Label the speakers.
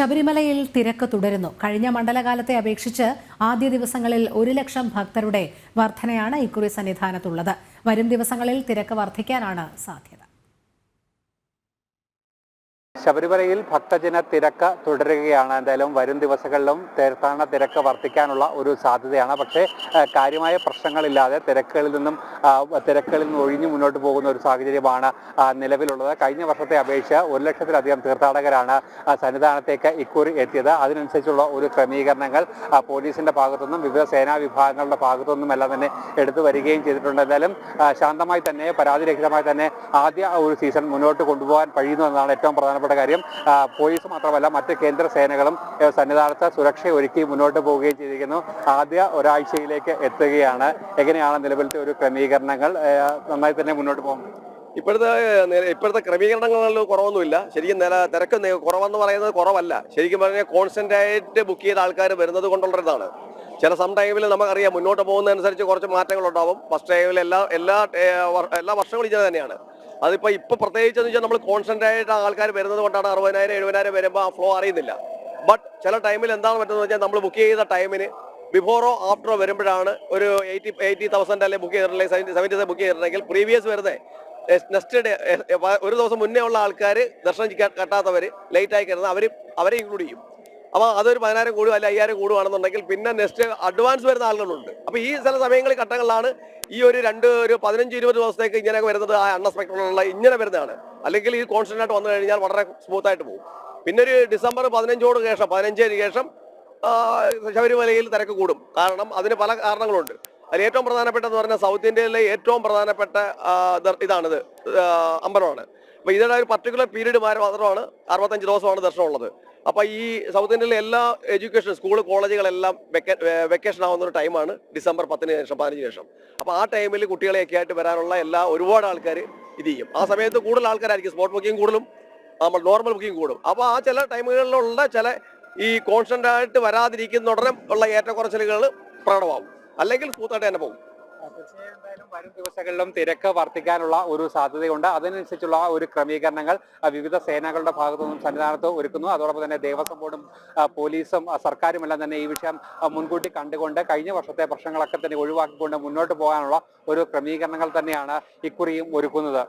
Speaker 1: ശബരിമലയിൽ തിരക്ക് തുടരുന്നു. കഴിഞ്ഞ മണ്ഡലകാലത്തെ അപേക്ഷിച്ച് ആദ്യ ദിവസങ്ങളിൽ 1,00,000 ഭക്തരുടെ വർധനയാണ് ഇക്കുറി സന്നിധാനത്തുള്ളത്. വരും ദിവസങ്ങളിൽ തിരക്ക് വർദ്ധിക്കാനാണ് സാധ്യത.
Speaker 2: ശബരിമലയിൽ ഭക്തജന തിരക്ക് തുടരുകയാണ്. എന്തായാലും വരും ദിവസങ്ങളിലും തീർത്ഥാടന തിരക്ക് വർദ്ധിക്കാനുള്ള ഒരു സാധ്യതയാണ്. പക്ഷേ കാര്യമായ പ്രശ്നങ്ങളില്ലാതെ തിരക്കുകളിൽ നിന്ന് ഒഴിഞ്ഞു മുന്നോട്ട് പോകുന്ന ഒരു സാഹചര്യമാണ് നിലവിലുള്ളത്. കഴിഞ്ഞ വർഷത്തെ അപേക്ഷിച്ച് 1,00,000-ലധികം തീർത്ഥാടകരാണ് സന്നിധാനത്തേക്ക് ഇക്കുറി എത്തിയത്. അതിനനുസരിച്ചുള്ള ഒരു ക്രമീകരണങ്ങൾ പോലീസിന്റെ ഭാഗത്തുനിന്നും വിവിധ സേനാ വിഭാഗങ്ങളുടെ ഭാഗത്തുനിന്നും എല്ലാം തന്നെ എടുത്തു വരികയും ചെയ്തിട്ടുണ്ട്. എന്തായാലും ശാന്തമായി തന്നെ പരാതിരഹിതമായി തന്നെ ആദ്യ ഒരു സീസൺ മുന്നോട്ട് കൊണ്ടുപോകാൻ കഴിയുന്നു എന്നതാണ് ഏറ്റവും പ്രധാനപ്പെട്ട കാര്യം. പോലീസ് മാത്രമല്ല മറ്റ് കേന്ദ്ര സേനകളും സന്നിധാനത്ത് സുരക്ഷ ഒരുക്കി മുന്നോട്ട് പോവുകയും ചെയ്തിരിക്കുന്നു. ആദ്യ ഒരാഴ്ചയിലേക്ക് എത്തുകയാണ്. എങ്ങനെയാണ് നിലവിലത്തെ ഒരു ക്രമീകരണങ്ങൾ? നന്നായി തന്നെ മുന്നോട്ട് പോകുന്നത്.
Speaker 3: ഇപ്പോഴത്തെ ക്രമീകരണങ്ങളിൽ കുറവൊന്നുമില്ല. ശരിക്കും തിരക്ക് കുറവെന്ന് പറയുന്നത് കുറവല്ല. ശരിക്കും പറഞ്ഞാൽ കോൺസ്റ്റന്റ് ആയിട്ട് ബുക്ക് ചെയ്ത ആൾക്കാർ വരുന്നത് കൊണ്ടുള്ളതാണ്. സം ടൈമിൽ നമുക്കറിയാം മുന്നോട്ട് പോകുന്നതനുസരിച്ച് കുറച്ച് മാറ്റങ്ങളുണ്ടാവും. ഫസ്റ്റ് ടൈമിൽ എല്ലാ വർഷങ്ങളും ഇത് തന്നെയാണ്. ഇപ്പോൾ പ്രത്യേകിച്ചെന്ന് വെച്ചാൽ നമ്മൾ കോൺസ്റ്റന്റ് ആയിട്ട് ആൾക്കാർ വരുന്നത് കൊണ്ടാണ് 60,000-70,000 വരുമ്പോൾ ആ ഫ്ലോ അറിയുന്നില്ല. ബട്ട് ചില ടൈമിൽ എന്താണ് പറ്റുന്നത് വെച്ചാൽ നമ്മൾ ബുക്ക് ചെയ്ത ടൈമിന് ബിഫോറോ ആഫ്റ്ററോ വരുമ്പോഴാണ് ഒരു 80,000 അല്ലെങ്കിൽ ബുക്ക് ചെയ്തിട്ടുണ്ടെങ്കിൽ 70,000 ബുക്ക് ചെയ്തിട്ടുണ്ടെങ്കിൽ പ്രീവിയസ് വരുന്നത് നെക്സ്റ്റ് ഡേ ഒരു ദിവസം മുന്നേ ഉള്ള ആൾക്കാർ ദർശനം കെട്ടാത്തവർ ലേറ്റായി കയറുന്നത് അവരെ ഇൻക്ലൂഡ് ചെയ്യും. അപ്പോൾ അതൊരു 10,000 കൂടും അല്ലെങ്കിൽ 5,000 കൂടുകയാണെന്നുണ്ടെങ്കിൽ പിന്നെ നെക്സ്റ്റ് അഡ്വാൻസ് വരുന്ന ആളുകളുണ്ട്. അപ്പോൾ ഈ ചില സമയങ്ങളിൽ ഘട്ടങ്ങളിലാണ് ഈ ഒരു 15-20 ദിവസത്തേക്ക് ഇങ്ങനെയൊക്കെ വരുന്നത്. ആ അൺഎക്സ്പെക്ടഡുള്ള ഇങ്ങനെ വരുന്നതാണ്. അല്ലെങ്കിൽ ഈ കോൺസ്റ്റന്റ് ആയിട്ട് വന്നു കഴിഞ്ഞാൽ വളരെ സ്മൂത്ത് ആയിട്ട് പോകും. പിന്നെ ഒരു ഡിസംബർ 15-ന് ശേഷം ശബരിമലയിൽ തിരക്ക് കൂടും. കാരണം അതിന് പല കാരണങ്ങളുണ്ട്. അതിൽ ഏറ്റവും പ്രധാനപ്പെട്ടതെന്ന് പറഞ്ഞാൽ സൗത്ത് ഇന്ത്യയിലെ ഏറ്റവും പ്രധാനപ്പെട്ട ഇതാണിത്, അമ്പലമാണ്. അപ്പോൾ ഇതിൻ്റെ ഒരു പർട്ടിക്കുലർ പീരീഡ് മാത്രമാണ് 65 ദിവസമാണ് ദർശനം ഉള്ളത്. അപ്പോൾ ഈ സൗത്ത് ഇന്ത്യയിലെ എല്ലാ എഡ്യൂക്കേഷൻ സ്കൂൾ കോളേജുകളെല്ലാം വെക്കേഷൻ ആവുന്ന ഒരു ടൈമാണ് ഡിസംബർ 10-ന് ശേഷം 15-ന് ശേഷം. അപ്പോൾ ആ ടൈമിൽ കുട്ടികളെയൊക്കെ ആയിട്ട് വരാനുള്ള ഒരുപാട് ആൾക്കാർ ഇത് ചെയ്യും. ആ സമയത്ത് കൂടുതൽ ആൾക്കാരായിരിക്കും. സ്പോട്ട് ബുക്കിംഗ് കൂടുതലും, നമ്മൾ നോർമൽ ബുക്കിംഗ് കൂടും. അപ്പോൾ ആ ചില ടൈമുകളിലുള്ള ചില ഈ കോൺസ്റ്റന്റ് ആയിട്ട് വരാതിരിക്കുന്ന ഉടനെ ഉള്ള ഏറ്റക്കുറച്ചിലുകൾ പ്രകടമാവും. അല്ലെങ്കിൽ സ്മൂത്തായിട്ട് തന്നെ പോകും.
Speaker 2: തീർച്ചയായും വരും ദിവസങ്ങളിലും തിരക്ക് വർദ്ധിക്കാനുള്ള ഒരു സാധ്യതയുണ്ട്. അതിനനുസരിച്ചുള്ള ഒരു ക്രമീകരണങ്ങൾ വിവിധ സേനകളുടെ ഭാഗത്തുനിന്നും സന്നിധാനത്ത് ഒരുക്കുന്നു. അതോടൊപ്പം തന്നെ ദേവസ്വം ബോർഡും പോലീസും സർക്കാരും എല്ലാം തന്നെ ഈ വിഷയം മുൻകൂട്ടി കണ്ടുകൊണ്ട് കഴിഞ്ഞ വർഷത്തെ പ്രശ്നങ്ങളൊക്കെ തന്നെ ഒഴിവാക്കിക്കൊണ്ട് മുന്നോട്ട് പോകാനുള്ള ഒരു ക്രമീകരണങ്ങൾ തന്നെയാണ് ഇക്കുറിയും ഒരുക്കുന്നത്.